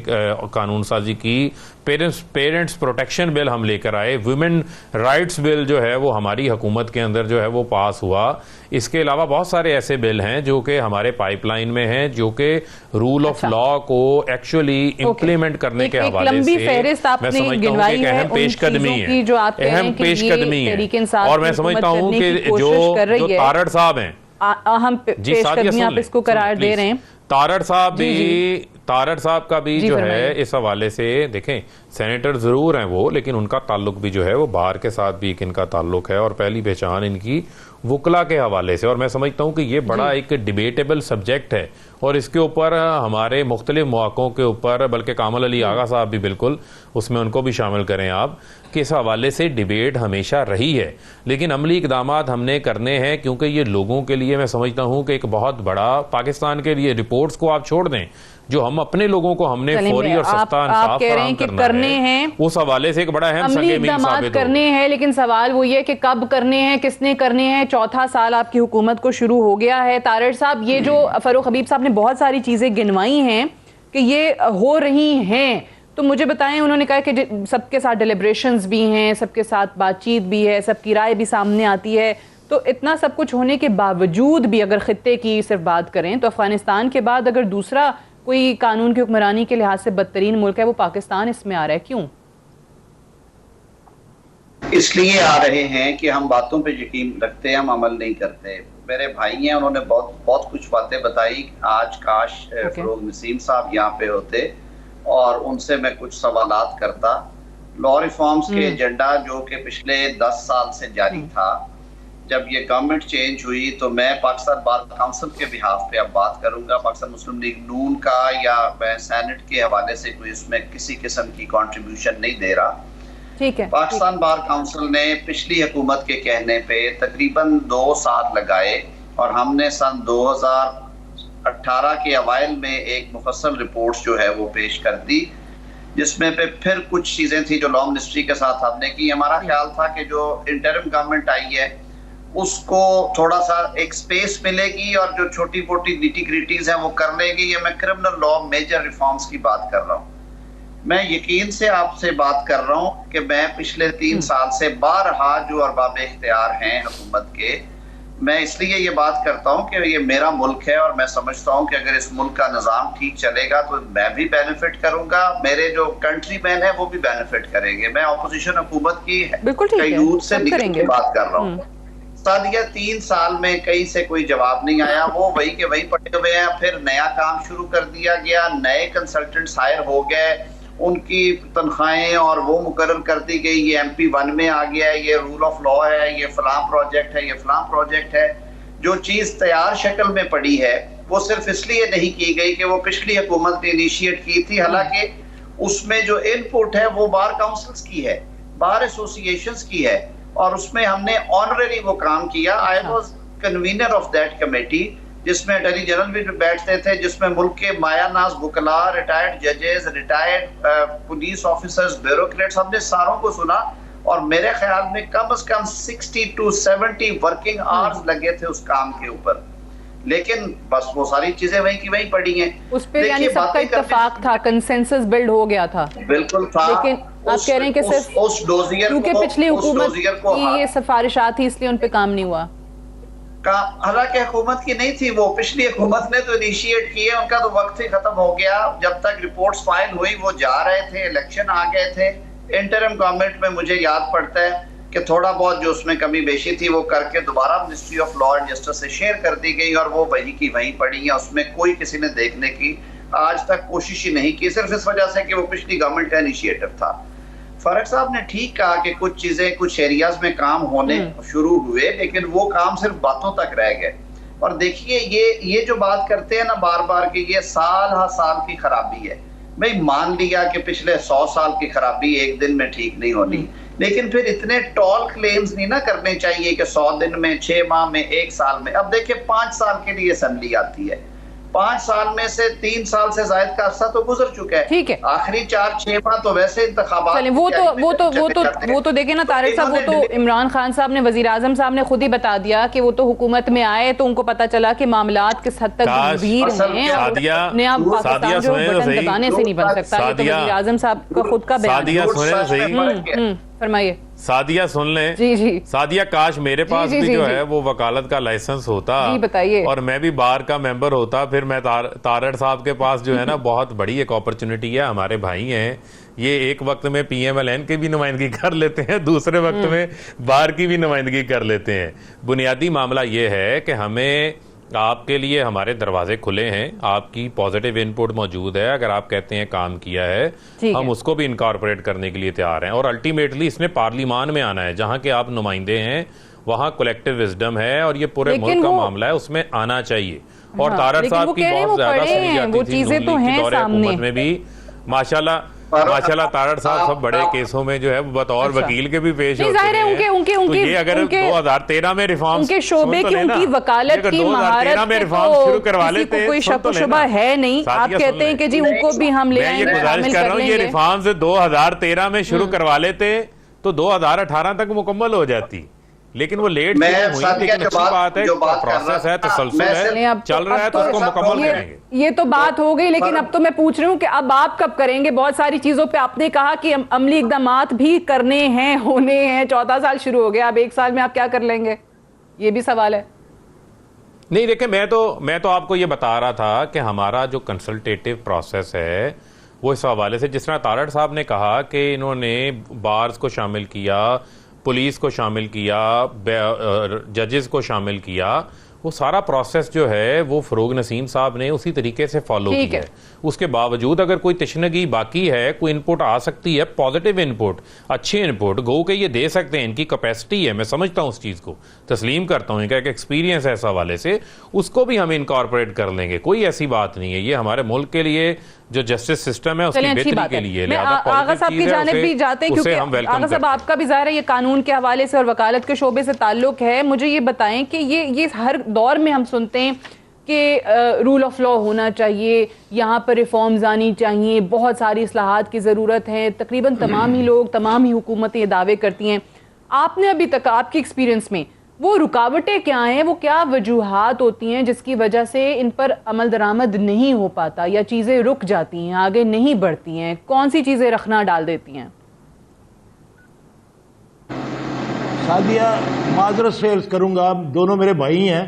قانون سازی کی. پیرنٹس پروٹیکشن بل ہم لے کر آئے. ویمن رائٹس بل جو ہے وہ ہماری حکومت کے اندر جو ہے وہ پاس ہوا. اس کے علاوہ بہت سارے ایسے بل ہیں جو کہ ہمارے پائپ لائن میں ہیں, جو کہ رول آف لا کو ایکچولی امپلیمنٹ کرنے کے حوالے سے میں سمجھتا ہوں کہ ایک اہم پیش قدمی ہے, اہم پیش قدمی ہے. اور میں سمجھتا ہوں کہ جو تارڑ صاحب ہیں, جی ساتھیہ آپ اس کو قرار دے رہے ہیں, تارڑ صاحب کا بھی جو ہے اس حوالے سے دیکھیں سینیٹر ضرور ہیں وہ, لیکن ان کا تعلق بھی جو ہے وہ بار کے ساتھ بھی ایک ان کا تعلق ہے, اور پہلی پہچان ان کی وکلا کے حوالے سے. اور میں سمجھتا ہوں کہ یہ بڑا ایک ڈیبیٹیبل سبجیکٹ ہے, اور اس کے اوپر ہمارے مختلف مواقعوں کے اوپر, بلکہ کامل علی آغا صاحب بھی بالکل اس میں ان کو بھی شامل کریں آپ, کہ اس حوالے سے ڈیبیٹ ہمیشہ رہی ہے. لیکن عملی اقدامات ہم نے کرنے ہیں, کیونکہ یہ لوگوں کے لیے میں سمجھتا ہوں کہ ایک بہت بڑا پاکستان کے لیے, رپورٹس کو آپ چھوڑ دیں, جو ہم اپنے لوگوں کو ہم نے فوری اور سستا انصاف فراہم کرنا ہے, اس حوالے سے ایک بڑا اہم سنگ میل ثابت کرنے ہیں. لیکن سوال وہ یہ کہ کب کرنے ہیں, کس نے کرنے ہیں. 4تھا سال آپ کی حکومت کو شروع ہو گیا ہے. تارڑ صاحب, یہ جو فاروق حبیب صاحب نے بہت ساری چیزیں گنوائی ہیں کہ یہ ہو رہی ہیں, تو مجھے بتائیں. انہوں نے کہا کہ سب کے ساتھ ڈیلیبریشنز بھی ہیں, سب کے ساتھ بات چیت بھی ہے, سب کی رائے بھی سامنے آتی ہے. تو اتنا سب کچھ ہونے کے باوجود بھی اگر خطے کی صرف بات کریں تو افغانستان کے بعد اگر دوسرا کوئی قانون کی حکمرانی کے لحاظ سے بدترین ملک ہے وہ پاکستان اس میں آ رہا ہے. کیوں؟ اس لیے آ رہے ہیں کہ ہم باتوں پہ یقین رکھتے ہیں, ہم عمل نہیں کرتے. میرے بھائی ہیں, انہوں نے بہت کچھ باتیں بتائی. آج کاش فروغ نسیم صاحب یہاں پہ ہوتے اور ان سے میں کچھ سوالات کرتا. لا ریفارمز کے ایجنڈا جو کہ پچھلے 10 سال سے جاری تھا, جب یہ گورنمنٹ چینج ہوئی تو میں پاکستان بار کونسل کے بہاف پہ اب بات کروں گا. پاکستان مسلم لیگ نون کا یا میں سینٹ کے حوالے سے کوئی اس میں کسی قسم کی کنٹریبیوشن نہیں دے رہا. ٹھیک ہے. پاکستان بار کونسل نے پچھلی حکومت کے کہنے پہ تقریباً 2 سال لگائے اور ہم نے سن 2018 کے اوائل میں ایک مفصل رپورٹ جو ہے وہ پیش کر دی, جس میں پھر کچھ چیزیں تھیں جو لا منسٹری کے ساتھ ہم نے کی. ہمارا خیال تھا کہ جو انٹرم گورنمنٹ آئی ہے اس کو تھوڑا سا ایک سپیس ملے گی اور جو چھوٹی موٹی نیٹی گریٹیز ہیں وہ کر لے گی. یہ میں کرمنل لا میجر ریفارمز کی بات کر رہا ہوں. میں یقین سے آپ سے بات کر رہا ہوں کہ میں پچھلے 3 سال سے بارہا جو ارباب اختیار ہیں حکومت کے, میں اس لیے یہ بات کرتا ہوں کہ یہ میرا ملک ہے اور میں سمجھتا ہوں کہ اگر اس ملک کا نظام ٹھیک چلے گا تو میں بھی بینیفٹ کروں گا, میرے جو کنٹری مین ہیں وہ بھی بینیفٹ کریں گے. میں اپوزیشن حکومت کی قیود سے نکل کے بات کر رہا ہوں. سادیہ 3 سال میں کہیں سے کوئی جواب نہیں آیا, وہ وہی کے وہی پڑے ہوئے ہیں. پھر نیا کام شروع کر دیا گیا, نئے کنسلٹنٹس ہائر ہو گئے, ان کی تنخواہیں اور وہ مقرر کر دی گئی. یہ MP1 میں آ گیا ہے, یہ رول آف لا ہے, یہ فلاں پروجیکٹ ہے, یہ فلاں پروجیکٹ ہے. جو چیز تیار شکل میں پڑی ہے وہ صرف اس لیے نہیں کی گئی کہ وہ پچھلی حکومت نے انیشیٹ کی تھی, حالانکہ اس میں جو ان پٹ ہے وہ بار کاؤنسلز کی ہے, بار ایسوسیشنز کی ہے, اور اس میں ہم نے آنرری وہ کام کیا. I was convener of that committee, جس میں اٹارنی جنرل بھی بیٹھتے تھے, جس میں ملک کے مایہ ناز وکلاء, ریٹائرڈ ججز, ریٹائرڈ پولیس آفیسرز, بیوروکریٹس, ہم نے ساروں کو سنا. اور میرے خیال میں کم از کم 60 to 70 ورکنگ آورز لگے تھے اس کام کے اوپر. لیکن بس وہ ساری چیزیں وہیں کی وہیں پڑی ہیں. اس پہ یعنی سب کا اتفاق تھا, کنسنسس بلڈ ہو گیا تھا. بالکل تھا. لیکن آپ کہہ رہے ہیں کہ صرف کیونکہ پچھلی حکومت کی یہ سفارشات تھی اس لیے ان پہ کام نہیں ہوا. حالانکہ حکومت کی نہیں تھی, وہ پچھلی حکومت نے تو انیشیٹ کیے, ان کا تو وقت ہی ختم ہو گیا. جب تک رپورٹس فائل ہوئی وہ جا رہے تھے, الیکشن آ گئے تھے. انٹرم گورنمنٹ میں مجھے یاد پڑتا ہے کہ تھوڑا بہت جو اس میں کمی بیشی تھی وہ کر کے دوبارہ ministry of law and justice سے شیئر کر دی گئی, اور وہ وہی کی وہیں پڑی ہیں. اس میں کوئی کسی نے دیکھنے کی آج تک کوشش ہی نہیں کی, صرف اس وجہ سے کہ وہ پچھلی گورنمنٹ کا انیشیٹر تھا. فاروق صاحب نے ٹھیک کہا کہ کچھ چیزیں کچھ ایریاز میں کام ہونے شروع ہوئے, لیکن وہ کام صرف باتوں تک رہ گئے. اور دیکھیے یہ جو بات کرتے ہیں نا بار بار کہ یہ سال ہر سال کی خرابی ہے, میں مان لیا کہ پچھلے 100 سال کی خرابی ایک دن میں ٹھیک نہیں ہونی, لیکن پھر اتنے ٹال کلیمز نہیں نہ کرنے چاہیے کہ 100 دن میں, 6 ماہ میں, 1 سال میں. اب دیکھیں 5 سال کے لیے اسمبلی آتی ہے, 5 سال میں سے 3 سال سے زائد کا عرصہ تو گزر چکا ہے. ٹھیک ہے, آخری 4-6 ماہ تو ویسے انتخابات. وہ تو دیکھیں نا طارق صاحب, وہ تو عمران خان صاحب نے, وزیر اعظم صاحب نے خود ہی بتا دیا کہ وہ تو حکومت میں آئے تو ان کو پتا چلا کہ معاملات کس حد تک گمبھیر ہیں, اور نیا پاکستان جو بٹن دبانے سے نہیں بن سکتا. یہ تو وزیر اعظم صاحب کا خود کا بیان. فرمائیے. سعدیہ سن لیں. جی جی سعدیہ, کاش میرے پاس بھی جو ہے وہ وکالت کا لائسنس ہوتا اور میں بھی بار کا ممبر ہوتا, پھر میں تارڑ صاحب کے پاس جو ہے نا بہت بڑی ایک اپرچونٹی ہے. ہمارے بھائی ہیں, یہ ایک وقت میں PMLN کی بھی نمائندگی کر لیتے ہیں, دوسرے وقت میں بار کی بھی نمائندگی کر لیتے ہیں. بنیادی معاملہ یہ ہے کہ ہمیں آپ کے لیے ہمارے دروازے کھلے ہیں, آپ کی پازیٹیو ان پٹ موجود ہے. اگر آپ کہتے ہیں کام کیا ہے, ہم اس کو بھی انکارپوریٹ کرنے کے لیے تیار ہیں. اور الٹیمیٹلی اس نے پارلیمان میں آنا ہے, جہاں کے آپ نمائندے ہیں وہاں کولیکٹیو وزڈم ہے, اور یہ پورے ملک کا معاملہ ہے, اس میں آنا چاہیے. اور تارڑ صاحب کی بہت زیادہ سنی جاتی تھی نون لیگ کے دور حکومت میں بھی. ماشاءاللہ تارڑ صاحب سب بڑے کیسوں میں جو ہے بطور وکیل کے بھی پیش ہوتے ہیں. تو یہ اگر 2013 میں ریفارمز کے شعبے کی ان کی وکالت کی مہارت شروع کروا لیتے, کوئی شک و شبہ ہے نہیں. آپ کہتے ہیں کہ جی ان کو بھی ہم لے آئیں گے, میں یہ گزارش کر رہا ہوں, یہ ریفارمز 2013 میں شروع کروا لیتے تو 2018 تک مکمل ہو جاتی. لیکن وہ لیٹ ہوئی, لیکن اچھی بات ہے, پروسیس ہے, تسلسل ہے, چل رہا ہے تو اس کو مکمل کریں گے. یہ تو بات ہو گئی, لیکن اب تو میں پوچھ رہی ہوں کہ اب آپ کب کریں گے؟ بہت ساری چیزوں پہ آپ نے کہا کہ عملی اقدامات بھی کرنے ہیں, ہونے ہیں. 14 سال شروع ہو گیا, اب 1 سال میں آپ کیا کر لیں گے؟ یہ بھی سوال ہے. نہیں دیکھیں, میں تو آپ کو یہ بتا رہا تھا کہ ہمارا جو کنسلٹیٹیو پروسیس ہے وہ اس حوالے سے, جس طرح تارڑ صاحب نے کہا کہ انہوں نے بارز کو شامل کیا, پولیس کو شامل کیا, ججز کو شامل کیا, وہ سارا پروسیس جو ہے وہ فروغ نسیم صاحب نے اسی طریقے سے فالو کیا ہے. اس کے باوجود اگر کوئی تشنگی باقی ہے, کوئی انپوٹ آ سکتی ہے, پازیٹیو انپوٹ, اچھی انپوٹ, گو کہ یہ دے سکتے ہیں, ان کی کیپیسٹی ہے, میں سمجھتا ہوں اس چیز کو, تسلیم کرتا ہوں, ان کا ایک ایکسپیرینس ہے اس حوالے سے, اس کو بھی ہم انکارپوریٹ کر لیں گے, کوئی ایسی بات نہیں ہے. یہ ہمارے ملک کے لیے جو جسٹس سسٹم ہے اس کی بہتری کے لیے. آغا صاحب کی جانب بھی جاتے ہیں, کیونکہ آغا صاحب آپ کا بھی ظاہر ہے یہ قانون کے حوالے سے اور وکالت کے شعبے سے تعلق ہے. مجھے یہ بتائیں کہ یہ ہر دور میں ہم سنتے ہیں کہ رول آف لا ہونا چاہیے, یہاں پر ریفارمز آنی چاہیے, بہت ساری اصلاحات کی ضرورت ہے, تقریباً تمام ہی لوگ, تمام ہی حکومتیں یہ دعوے کرتی ہیں. آپ نے ابھی تک آپ کی ایکسپیرینس میں وہ رکاوٹیں کیا ہیں, وہ کیا وجوہات ہوتی ہیں جس کی وجہ سے ان پر عمل درآمد نہیں ہو پاتا یا چیزیں رک جاتی ہیں, آگے نہیں بڑھتی ہیں؟ کون سی چیزیں رخنا ڈال دیتی ہیں؟ سعدیہ, معذرت سے عرض کروں گا, دونوں میرے بھائی ہیں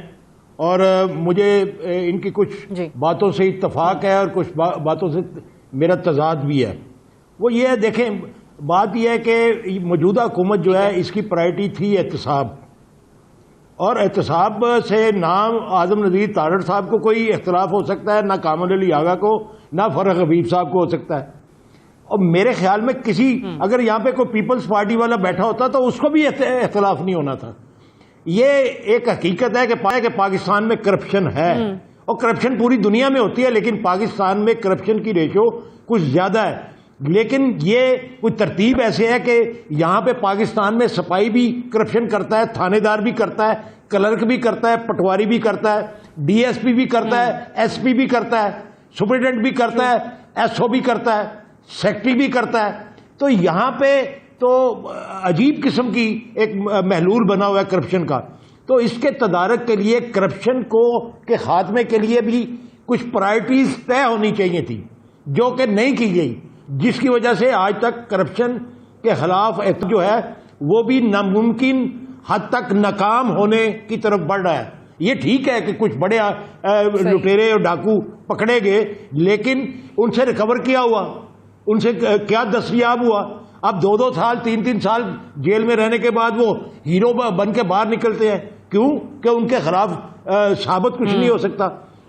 اور مجھے ان کی کچھ باتوں سے اتفاق ہے اور کچھ باتوں سے میرا تضاد بھی ہے. وہ یہ ہے, دیکھیں بات یہ ہے کہ موجودہ حکومت جو ہے اس کی پرائرٹی تھی احتساب, اور احتساب سے نام اعظم نذیر تارڑ صاحب کو کوئی اختلاف ہو سکتا ہے, نہ کامل علی آغا کو, نہ فرح حبیب صاحب کو ہو سکتا ہے. اور میرے خیال میں کسی اگر یہاں پہ کوئی پیپلز پارٹی والا بیٹھا ہوتا تو اس کو بھی اختلاف نہیں ہونا تھا. یہ ایک حقیقت ہے کہ پاکستان میں کرپشن ہے, اور کرپشن پوری دنیا میں ہوتی ہے, لیکن پاکستان میں کرپشن کی ریشو کچھ زیادہ ہے. لیکن یہ کوئی ترتیب ایسے ہے کہ یہاں پہ پاکستان میں سپاہی بھی کرپشن کرتا ہے, تھانے دار بھی کرتا ہے, کلرک بھی کرتا ہے, پٹواری بھی کرتا ہے, ڈی ایس پی بھی کرتا ہے, ایس پی بھی کرتا ہے, سپرنٹینڈنٹ بھی کرتا ہے, ایس او بھی کرتا ہے, سیکٹری بھی کرتا ہے. تو یہاں پہ تو عجیب قسم کی ایک محلول بنا ہوا ہے کرپشن کا. تو اس کے تدارک کے لیے کرپشن کے خاتمے کے لیے بھی کچھ پرائرٹیز طے ہونی چاہیے تھی, جو کہ نہیں کی گئی, جس کی وجہ سے آج تک کرپشن کے خلاف جو ہے وہ بھی ناممکن حد تک ناکام ہونے کی طرف بڑھ رہا ہے. یہ ٹھیک ہے کہ کچھ بڑے لٹیرے اور ڈاکو پکڑے گئے, لیکن ان سے ریکور کیا ہوا, ان سے کیا دستیاب ہوا؟ اب 2 سال 3 سال جیل میں رہنے کے بعد وہ ہیرو بن کے باہر نکلتے ہیں. کیوں؟ کہ ان کے خلاف ثابت کچھ نہیں ہو سکتا.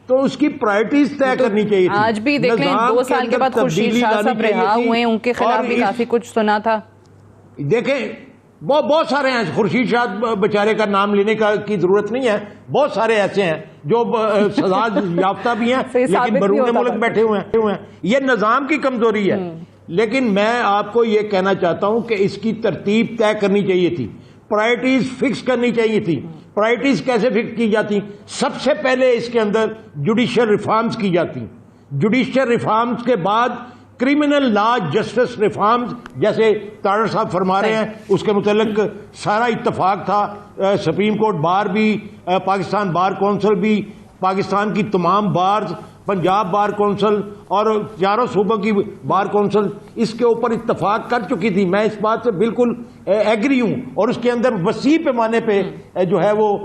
تو اس کی پرائرٹیز طے کرنی چاہیے تھی. آج بھی دیکھ لیں 2 سال کے بعد خورشید شاہ صاحب رہا ہوئے ہیں, ان کے خلاف بھی کافی کچھ سنا تھا. دیکھیں بہت سارے ہیں, خورشید شاہ بیچارے کا نام لینے کی ضرورت نہیں ہے, بہت سارے ایسے ہیں جو سزا یافتہ بھی ہیں لیکن بیرون ملک بیٹھے ہوئے ہیں. یہ نظام کی کمزوری ہے. لیکن میں آپ کو یہ کہنا چاہتا ہوں کہ اس کی ترتیب طے کرنی چاہیے تھی, پرائرٹیز فکس کرنی چاہیے تھی. پرائرٹیز کیسے فکس کی جاتی؟ سب سے پہلے اس کے اندر جوڈیشل ریفارمز کی جاتی. جوڈیشل ریفارمز کے بعد کرمنل لا جسٹس ریفارمز, جیسے تارڑ صاحب فرما رہے ہیں, اس کے متعلق سارا اتفاق تھا. سپریم کورٹ بار بھی, پاکستان بار کونسل بھی, پاکستان کی تمام بارز, پنجاب بار کونسل اور 4 صوبوں کی بار کونسل اس کے اوپر اتفاق کر چکی تھی. میں اس بات سے بالکل ایگری ہوں, اور اس کے اندر وسیع پیمانے پہ جو ہے وہ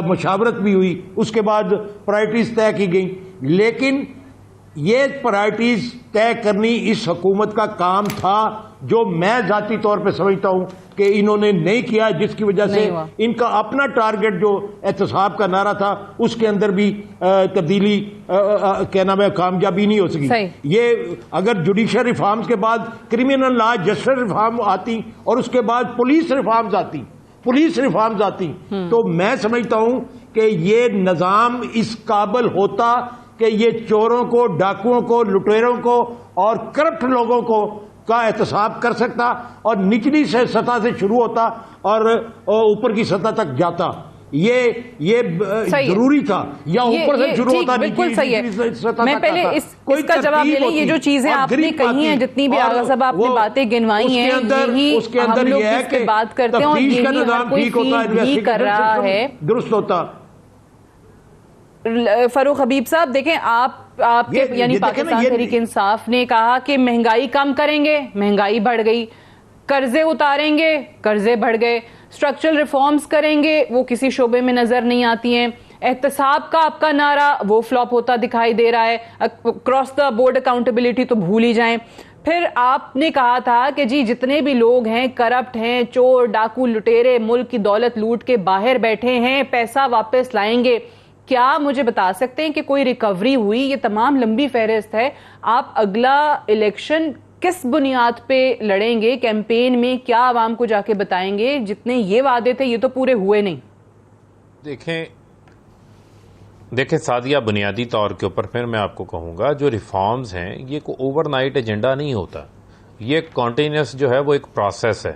مشاورت بھی ہوئی. اس کے بعد پرائرٹیز طے کی گئی. لیکن یہ پرائرٹیز طے کرنی اس حکومت کا کام تھا, جو میں ذاتی طور پہ سمجھتا ہوں کہ انہوں نے نہیں کیا, جس کی وجہ سے ان کا اپنا ٹارگٹ جو احتساب کا نعرہ تھا اس کے اندر بھی تبدیلی کیا نام ہے کامیابی نہیں ہو سکی. یہ اگر جوڈیشل ریفارمز کے بعد کرمنل لا جسٹس ریفارم آتی اور اس کے بعد پولیس ریفارمز آتی تو میں سمجھتا ہوں کہ یہ نظام اس قابل ہوتا کہ یہ چوروں کو, ڈاکوؤں کو, لٹیروں کو اور کرپٹ لوگوں کو کا احتساب کر سکتا, اور نچلی سطح سے شروع ہوتا اور اوپر کی سطح تک جاتا. یہ ضروری تھا, یا اوپر سے شروع ہوتا بالکل صحیح ہے. میں پہلے اس کا جواب لے لیں. یہ جو چیزیں آپ نے کہی ہیں, جتنی بھی آغا صاحب آپ نے باتیں گنوائی ہیں, یہی ہم لوگ اس پہ بات کرتے ہیں اور یہی ہر کوئی فیل بھی کر رہا ہے. درست ہوتا. فروغ حبیب صاحب دیکھیں, آپ کے یعنی پاکستان تحریک انصاف نے کہا کہ مہنگائی کم کریں گے, مہنگائی بڑھ گئی, قرضے اتاریں گے, قرضے بڑھ گئے, اسٹرکچرل ریفارمز کریں گے, وہ کسی شعبے میں نظر نہیں آتی ہیں, احتساب کا آپ کا نعرہ وہ فلاپ ہوتا دکھائی دے رہا ہے, کراس دا بورڈ اکاؤنٹیبلٹی تو بھول ہی جائیں. پھر آپ نے کہا تھا کہ جی جتنے بھی لوگ ہیں کرپٹ ہیں, چور ڈاکو لٹیرے, ملک کی دولت لوٹ کے باہر بیٹھے ہیں, پیسہ واپس لائیں گے. کیا مجھے بتا سکتے ہیں کہ کوئی ریکوری ہوئی؟ یہ تمام لمبی فہرست ہے. آپ اگلا الیکشن کس بنیاد پہ لڑیں گے؟ کیمپین میں کیا عوام کو جا کے بتائیں گے؟ جتنے یہ وعدے تھے یہ تو پورے ہوئے نہیں. دیکھیں سعدیہ، بنیادی طور کے اوپر پھر میں آپ کو کہوں گا جو ریفارمز ہیں یہ کوئی اوور نائٹ ایجنڈا نہیں ہوتا. یہ کنٹینیوس جو ہے وہ ایک پروسیس ہے،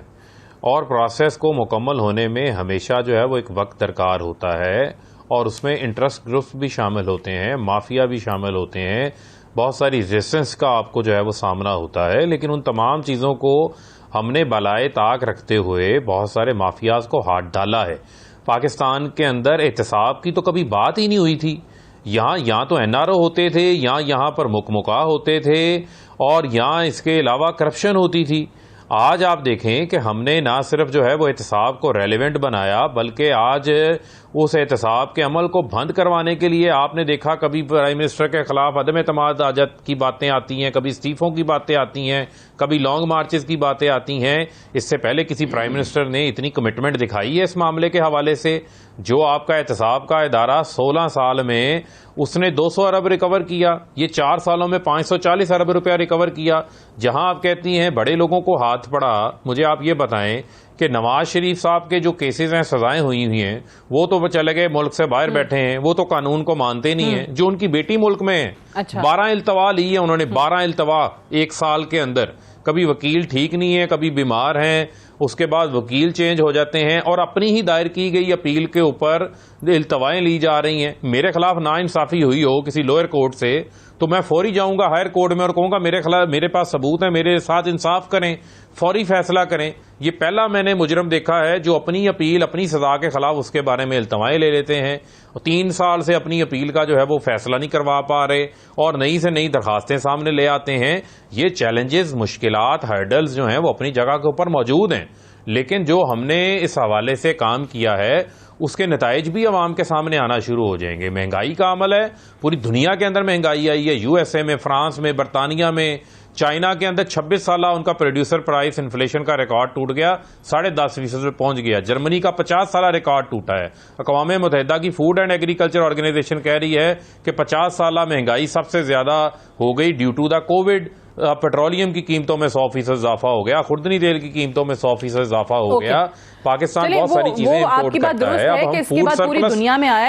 اور پروسیس کو مکمل ہونے میں ہمیشہ جو ہے وہ ایک وقت درکار ہوتا ہے، اور اس میں انٹرسٹ گروپس بھی شامل ہوتے ہیں، مافیا بھی شامل ہوتے ہیں، بہت ساری ریزسٹنس کا آپ کو جو ہے وہ سامنا ہوتا ہے. لیکن ان تمام چیزوں کو ہم نے بالائے طاق رکھتے ہوئے بہت سارے مافیاز کو ہاتھ ڈالا ہے. پاکستان کے اندر احتساب کی تو کبھی بات ہی نہیں ہوئی تھی. یہاں تو این آر او ہوتے تھے، یہاں پر مکمکا ہوتے تھے، اور یہاں اس کے علاوہ کرپشن ہوتی تھی. آج آپ دیکھیں کہ ہم نے نہ صرف جو ہے وہ احتساب کو ریلیونٹ بنایا، بلکہ آج اس احتساب کے عمل کو بند کروانے کے لیے آپ نے دیکھا کبھی پرائم منسٹر کے خلاف عدم اعتماد حاجت کی باتیں آتی ہیں، کبھی استعفوں کی باتیں آتی ہیں، کبھی لانگ مارچز کی باتیں آتی ہیں. اس سے پہلے کسی پرائم منسٹر نے اتنی کمٹمنٹ دکھائی ہے اس معاملے کے حوالے سے؟ جو آپ کا احتساب کا ادارہ 16 سال میں اس نے 200 ارب ریکور کیا، یہ 4 سالوں میں 540 ارب روپیہ ریکور کیا. جہاں آپ کہتی ہیں بڑے لوگوں کو ہاتھ پڑا، مجھے آپ یہ بتائیں کہ نواز شریف صاحب کے جو کیسز ہیں، سزائیں ہوئی ہیں، وہ تو چلے گئے ملک سے باہر بیٹھے ہیں، وہ تو قانون کو مانتے نہیں ہیں. جو ان کی بیٹی ملک میں ہے، 12 التوا لی ہے انہوں نے، 12 التوا ایک سال کے اندر. کبھی وکیل ٹھیک نہیں ہے، کبھی بیمار ہیں، اس کے بعد وکیل چینج ہو جاتے ہیں، اور اپنی ہی دائر کی گئی اپیل کے اوپر التوائیں لی جا رہی ہیں. میرے خلاف ناانصافی ہوئی ہو کسی لوئر کورٹ سے تو میں فوری جاؤں گا ہائر کورٹ میں اور کہوں گا میرے پاس ثبوت ہے، میرے ساتھ انصاف کریں، فوری فیصلہ کریں. یہ پہلا میں نے مجرم دیکھا ہے جو اپنی اپیل اپنی سزا کے خلاف اس کے بارے میں التوائیں لے لیتے ہیں، 3 سال سے اپنی اپیل کا جو ہے وہ فیصلہ نہیں کروا پا رہے، اور نئی سے نئی درخواستیں سامنے لے آتے ہیں. یہ چیلنجز، مشکلات، ہرڈلز جو ہیں وہ اپنی جگہ کے اوپر موجود ہیں، لیکن جو ہم نے اس حوالے سے کام کیا ہے اس کے نتائج بھی عوام کے سامنے آنا شروع ہو جائیں گے. مہنگائی کا عمل ہے، پوری دنیا کے اندر مہنگائی آئی ہے، USA میں، فرانس میں، برطانیہ میں، چائنا کے اندر 26 سالہ ان کا پروڈیوسر پرائس انفلیشن کا ریکارڈ ٹوٹ گیا، 10.5% پہ پہنچ گیا. جرمنی کا 50 سالہ ریکارڈ ٹوٹا ہے. اقوام متحدہ کی فوڈ اینڈ ایگریکلچر آرگنائزیشن کہہ رہی ہے کہ 50 سالہ مہنگائی سب سے زیادہ ہو گئی due to the covid. Petroleum کی قیمتوں میں 100% اضافہ ہو گیا، خوردنی تیل کی قیمتوں میں 100% اضافہ ہو گیا. پاکستان بہت ساری چیزیں امپورٹ کرتا ہے. اب ہم فوڈ سرپلس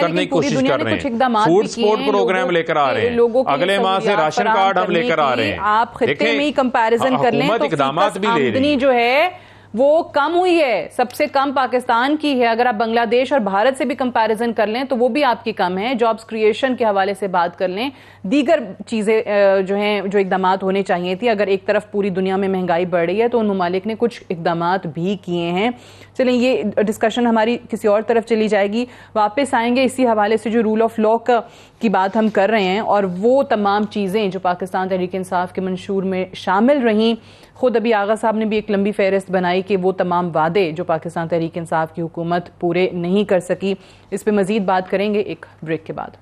کرنے کی کوشش کر رہے ہیں، فوڈ سپورٹ پروگرام لے کر آ رہے ہیں، اگلے ماہ سے راشن کارڈ ہم لے کر آ رہے ہیں. آپ خطے میں ہی کمپیریزن کر لیں تو اقدامات بھی لے رہی جو ہے وہ کم ہوئی ہے، سب سے کم پاکستان کی ہے. اگر آپ بنگلہ دیش اور بھارت سے بھی کمپیریزن کر لیں تو وہ بھی آپ کی کم ہے. جابز کریشن کے حوالے سے بات کر لیں، دیگر چیزیں جو ہیں، جو اقدامات ہونے چاہیے تھی. اگر ایک طرف پوری دنیا میں مہنگائی بڑھ رہی ہے تو ان ممالک نے کچھ اقدامات بھی کیے ہیں. چلیں یہ ڈسکشن ہماری کسی اور طرف چلی جائے گی، واپس آئیں گے اسی حوالے سے جو رول آف لا کی بات ہم کر رہے ہیں، اور وہ تمام چیزیں جو پاکستان تحریک انصاف کے منشور میں شامل رہیں. خود ابھی آغا صاحب نے بھی ایک لمبی فہرست بنائی کہ وہ تمام وعدے جو پاکستان تحریک انصاف کی حکومت پورے نہیں کر سکی. اس پہ مزید بات کریں گے ایک بریک کے بعد.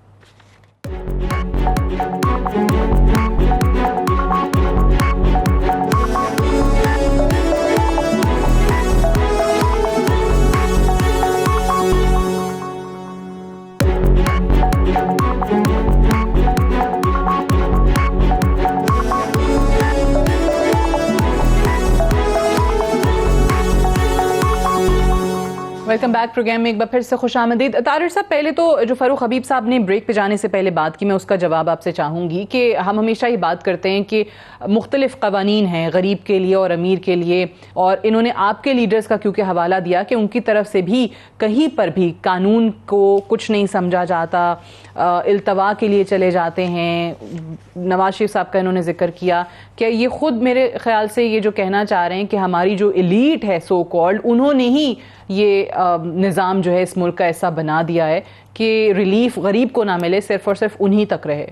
ویلکم بیک پروگرام میں ایک بار پھر سے خوش آمدید. طارق صاحب، پہلے تو جو فاروق حبیب صاحب نے بریک پہ جانے سے پہلے بات کی، میں اس کا جواب آپ سے چاہوں گی کہ ہم ہمیشہ یہ بات کرتے ہیں کہ مختلف قوانین ہیں غریب کے لیے اور امیر کے لیے، اور انہوں نے آپ کے لیڈرز کا کیونکہ حوالہ دیا کہ ان کی طرف سے بھی کہیں پر بھی قانون کو کچھ نہیں سمجھا جاتا، التوا کے لیے چلے جاتے ہیں. نواز شریف صاحب کا انہوں نے ذکر کیا کہ یہ خود میرے خیال سے یہ جو کہنا چاہ رہے ہیں کہ ہماری جو ایلیٹ ہے سو کالڈ، انہوں نے ہی یہ نظام جو ہے اس ملک کا ایسا بنا دیا ہے کہ ریلیف غریب کو نہ ملے، صرف اور صرف انہی تک رہے.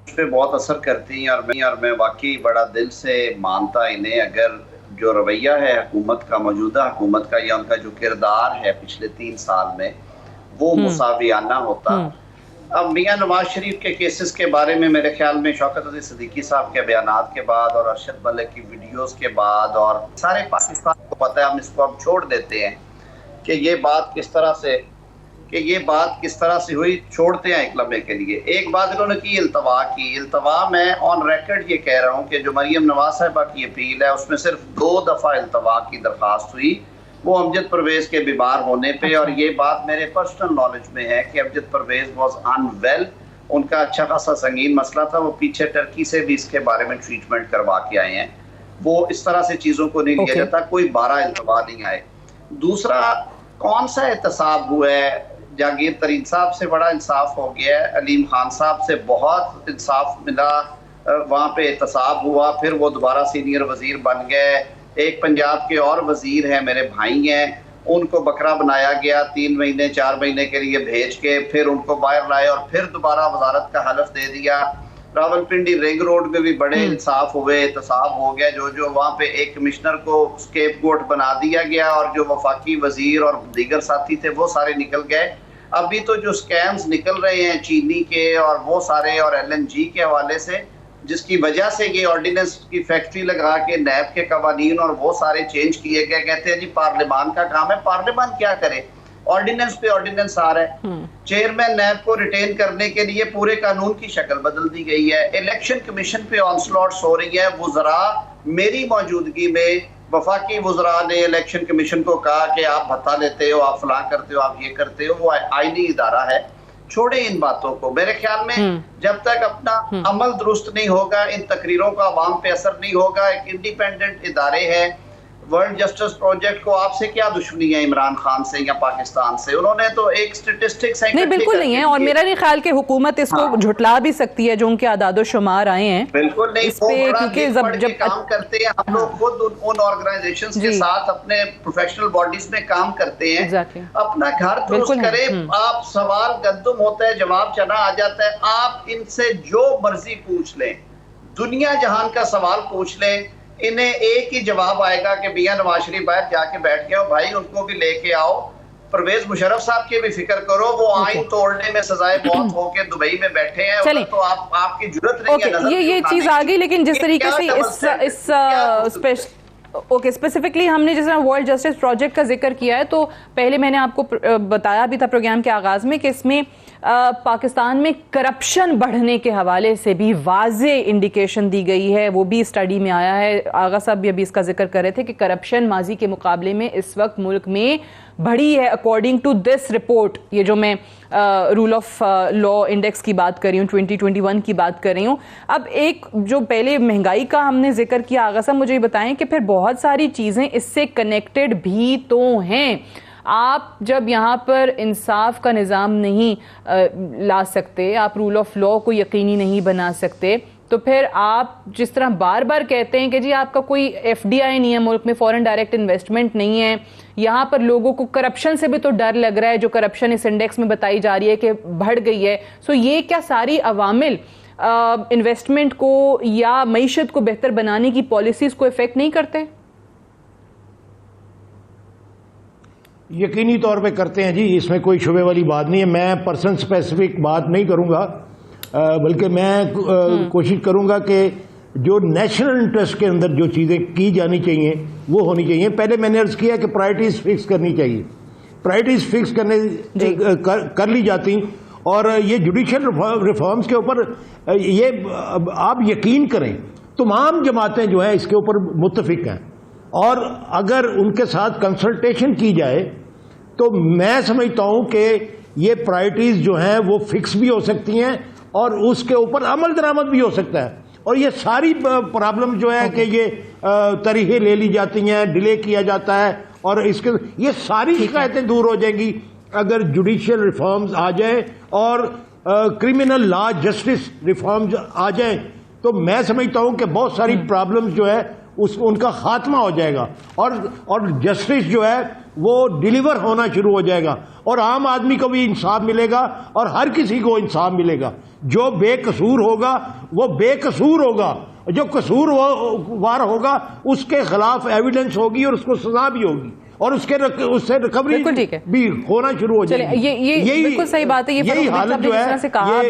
اس پہ بہت اثر کرتی ہیں، اور میں واقعی بڑا دل سے مانتا انہیں. اگر جو رویہ ہے حکومت کا، موجودہ حکومت کا، یا ان کا جو کردار ہے پچھلے 3 سال میں، وہ مساویانہ ہوتا. اب میاں نواز شریف کے کیسز کے بارے میں میرے خیال میں شوکت عزیز صدیقی صاحب کے بیانات کے بعد اور ارشد ملک کی ویڈیوز کے بعد اور سارے پاکستان کو پتہ ہے، ہم اس کو اب چھوڑ دیتے ہیں کہ یہ بات کس طرح سے ہوئی، چھوڑتے ہیں ایک لمحے کے لیے۔ ایک بات انہوں نے کی التوا میں آن ریکارڈ یہ کہہ رہا ہوں کہ جو مریم نواز صاحبہ کی اپیل ہے اس میں صرف 2 دفعہ التوا کی درخواست ہوئی، وہ امجد پرویز کے بیمار ہونے پہ، اور یہ بات میرے پرسنل نالج میں ہے کہ امجد پرویز واز ان ویل، ان کا اچھا خاصا سنگین مسئلہ تھا، وہ پیچھے ٹرکی سے بھی اس کے بارے میں ٹریٹمنٹ کروا کے آئے ہیں، وہ اس طرح سے چیزوں کو نہیں لیا جاتا، کوئی 12 التوا نہیں آئے۔ دوسرا کون سا احتساب ہوا ہے؟ جہانگیر ترین صاحب سے بڑا انصاف ہو گیا ہے، علیم خان صاحب سے بہت انصاف ملا، وہاں پہ احتساب ہوا، پھر وہ دوبارہ سینئر وزیر بن گئے۔ ایک پنجاب کے اور وزیر ہیں، میرے بھائی ہیں، ان کو بکرا بنایا گیا 3 مہینے 4 مہینے کے لیے بھیج کے، پھر ان کو باہر لائے اور پھر دوبارہ وزارت کا حلف دے دیا۔ راولپنڈی رنگ روڈ میں بھی بڑے انصاف ہوئے، احتساب ہو گیا، جو وہاں پہ ایک کمشنر کو اسکیپ گوٹ بنا دیا گیا اور جو وفاقی وزیر اور دیگر ساتھی تھے وہ سارے نکل گئے۔ ابھی تو جو سکیمز نکل رہے ہیں چینی کے اور وہ سارے اور LNG کے حوالے سے، جس کی وجہ سے یہ آرڈیننس کی فیکٹری لگا کے نیب کے قوانین اور وہ سارے چینج کیے گئے، کہتے ہیں جی پارلیمان کا کام ہے۔ پارلیمان کیا کرے؟ آرڈیننس پہ آرڈیننس آ رہا ہے، چیئرمین نیب کو ریٹین کرنے کے لیے پورے قانون کی شکل بدل دی گئی ہے، الیکشن کمیشن پہ آنسلاٹس ہو رہی ہے۔ وزراء میری موجودگی میں وفاقی وزراء نے الیکشن کمیشن کو کہا کہ آپ بھتہ لیتے ہو، آپ فلاں کرتے ہو، آپ یہ کرتے ہو، وہ آئینی ادارہ ہے، چھوڑیں ان باتوں کو۔ میرے خیال میں جب تک اپنا عمل درست نہیں ہوگا، ان تقریروں کا عوام پہ اثر نہیں ہوگا۔ ایک انڈیپینڈنٹ ادارے ہیں، ورلڈ جسٹس پروجیکٹ کو آپ سے کیا دشمنی ہے عمران خان سے یا پاکستان سے؟ انہوں نے تو ایک سٹیٹسٹکس نہیں، بالکل نہیں ہے، اور میرا نہیں خیال کہ حکومت اس کو جھٹلا بھی سکتی ہے جو ان کے اعداد و شمار آئے ہیں، بالکل نہیں، اس پہ کیونکہ جب کام کرتے ہیں ہم لوگ خود ان آرگنائزیشنز کے ساتھ اپنے پروفیشنل باڈیز میں کام کرتے ہیں، اپنا گھر درست کریں۔ آپ سوال گندم ہوتا ہے، جواب چنا آ جاتا ہے، آپ ان سے جو مرضی پوچھ لیں، دنیا جہان کا سوال پوچھ لیں، انہیں ایک ہی جواب آئے گا کہ میاں نواز شریف باہر جا کے بیٹھ گئے ہو، بھائی ان کو بھی لے کے آؤ۔ پرویز مشرف صاحب کی بھی فکر کرو، وہ آئین توڑنے میں سزائے موت ہو کے دبئی میں بیٹھے ہیں، تو آپ کی جرت نہیں ہے۔ یہ چیز آ گئی، لیکن جس طریقے سے اسپیسیفکلی ہم نے جس طرح ورلڈ جسٹس پروجیکٹ کا ذکر کیا ہے، تو پہلے میں نے آپ کو بتایا بھی تھا پروگرام کے آغاز میں کہ اس میں پاکستان میں کرپشن بڑھنے کے حوالے سے بھی واضح انڈیکیشن دی گئی ہے، وہ بھی اسٹڈی میں آیا ہے۔ آغا صاحب بھی ابھی اس کا ذکر کر رہے تھے کہ کرپشن ماضی کے مقابلے میں اس وقت ملک میں بڑھی ہے اکارڈنگ ٹو دس رپورٹ۔ یہ جو میں رول آف لا انڈیکس کی بات کر رہی ہوں، 2021 کی بات کر رہی ہوں۔ اب ایک جو پہلے مہنگائی کا ہم نے ذکر کیا، آغا صاحب مجھے یہ بتائیں کہ پھر بہت ساری چیزیں اس سے کنیکٹڈ بھی تو ہیں۔ آپ جب یہاں پر انصاف کا نظام نہیں لا سکتے، آپ رول آف لا کو یقینی نہیں بنا سکتے، تو پھر آپ جس طرح بار بار کہتے ہیں کہ جی آپ کا کوئی FDI نہیں ہے ملک میں، فورن ڈائریکٹ انویسٹمنٹ نہیں ہے، یہاں پر لوگوں کو کرپشن سے بھی تو ڈر لگ رہا ہے، جو کرپشن اس انڈیکس میں بتائی جا رہی ہے کہ بڑھ گئی ہے، سو یہ کیا ساری عوامل انویسٹمنٹ کو یا معیشت کو بہتر بنانے کی پالیسیز کو افیکٹ نہیں کرتے؟ یقینی طور پہ کرتے ہیں جی، اس میں کوئی شبے والی بات نہیں ہے۔ میں پرسن اسپیسیفک بات نہیں کروں گا، بلکہ میں کوشش کروں گا کہ جو نیشنل انٹرسٹ کے اندر جو چیزیں کی جانی چاہیے وہ ہونی چاہیے۔ پہلے میں نے عرض کیا کہ پرائرٹیز فکس کرنی چاہیے، پرائرٹیز فکس کر لی جاتی، اور یہ جوڈیشل ریفارمز کے اوپر یہ آپ یقین کریں تمام جماعتیں جو ہیں اس کے اوپر متفق ہیں، اور اگر ان کے ساتھ کنسلٹیشن کی جائے تو میں سمجھتا ہوں کہ یہ پرائرٹیز جو ہیں وہ فکس بھی ہو سکتی ہیں اور اس کے اوپر عمل درآمد بھی ہو سکتا ہے، اور یہ ساری پرابلم جو ہے کہ یہ طریقے لے لی جاتی ہیں، ڈیلے کیا جاتا ہے، اور اس کے یہ ساری شکایتیں دور ہو جائیں گی اگر جوڈیشل ریفارمز آ جائیں اور کرمنل لا جسٹس ریفارمز آ جائیں، تو میں سمجھتا ہوں کہ بہت ساری پرابلمز جو ہے ان کا خاتمہ ہو جائے گا، اور جسٹس جو ہے وہ ڈیلیور ہونا شروع ہو جائے گا، اور عام آدمی کو بھی انصاف ملے گا اور ہر کسی کو انصاف ملے گا۔ جو بے قصور ہوگا وہ بے قصور ہوگا، جو قصور وار ہوگا اس کے خلاف ایویڈنس ہوگی اور اس کو سزا بھی ہوگی، اور اس سے ریکوری بھی ہونا شروع ہو جائے گی۔ یہ بالکل صحیح بات ہے، یہی حالت جو ہے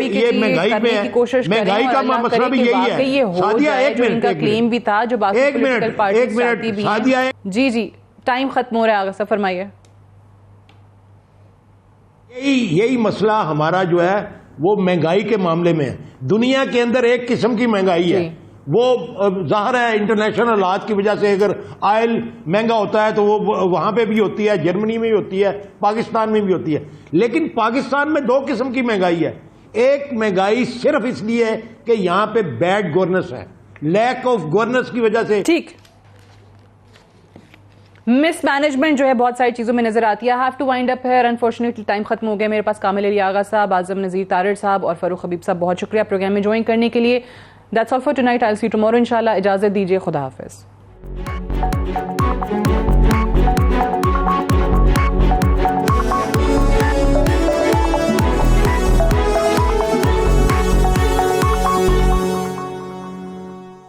یہ مہنگائی میں ہے، مہنگائی کا مسئلہ بھی یہی ہے۔ سعدیہ ایک منٹ، جی ٹائم ختم ہو رہا ہے، آغا صاحب فرمائیے۔ یہی مسئلہ ہمارا جو ہے وہ مہنگائی کے معاملے میں ہے. دنیا کے اندر ایک قسم کی مہنگائی ہے, وہ ظاہر ہے انٹرنیشنل حالات کی وجہ سے اگر آئل مہنگا ہوتا ہے تو وہ وہاں پہ بھی ہوتی ہے, جرمنی میں بھی ہوتی ہے, پاکستان میں بھی ہوتی ہے. لیکن پاکستان میں دو قسم کی مہنگائی ہے. ایک مہنگائی صرف اس لیے ہے کہ یہاں پہ بیڈ گورننس ہے, لیک آف گورننس کی وجہ سے. ٹھیک, مس مینجمنٹ جو ہے بہت ساری چیزوں میں نظر آتی ہے. Have to wind up here, unfortunately time ختم ہو گیا. میرے پاس کامل علی آغا صاحب, اعظم نذیر تارڑ صاحب اور فاروق حبیب صاحب, بہت شکریہ پروگرام میں جوائن کرنے کے لیے. That's all for tonight. I see you tomorrow انشاءاللہ. اجازت دیجیے, خدا حافظ.